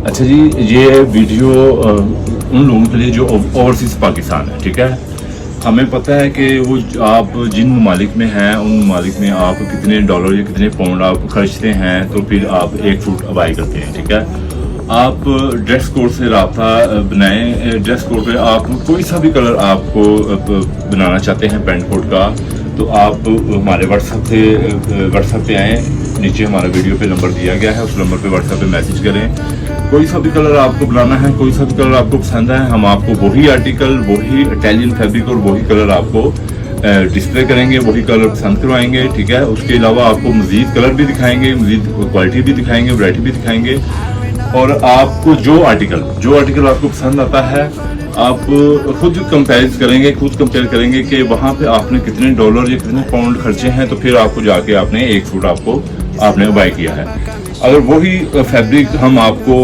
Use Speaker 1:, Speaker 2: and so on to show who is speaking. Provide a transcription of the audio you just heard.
Speaker 1: अच्छा जी, ये वीडियो उन लोगों के लिए जो ओवरसीज़ पाकिस्तान है, ठीक है। हमें पता है कि वो आप जिन ममालिक में हैं उन ममालिक में आप कितने डॉलर या कितने पाउंड आप खर्चते हैं तो फिर आप एक सूट अबाई करते हैं, ठीक है। आप ड्रेस कोड से रब्ता बनाएं। ड्रेस कोड पे आप कोई सा भी कलर आपको बनाना चाहते हैं पैंट कोट का, तो आप हमारे व्हाट्सएप पे आएँ। नीचे हमारा वीडियो पे नंबर दिया गया है, उस नंबर पे व्हाट्सएप पे मैसेज करें। कोई सा भी कलर आपको बनाना है, कोई सा भी कलर आपको पसंद है, हम आपको वही आर्टिकल, वही इटालियन फैब्रिक और वही कलर आपको डिस्प्ले करेंगे, वही कलर पसंद करवाएंगे, ठीक है। उसके अलावा आपको मज़ीद कलर भी दिखाएंगे, मज़ीद क्वालिटी भी दिखाएंगे, वैरायटी भी दिखाएंगे। और आपको जो आर्टिकल आपको पसंद आता है आप खुद कंपेयर करेंगे कि वहाँ पे आपने कितने डॉलर या कितने पाउंड खर्चे हैं, तो फिर आपको जाके आपने एक सूट आपने बाय किया है। अगर वही फैब्रिक हम आपको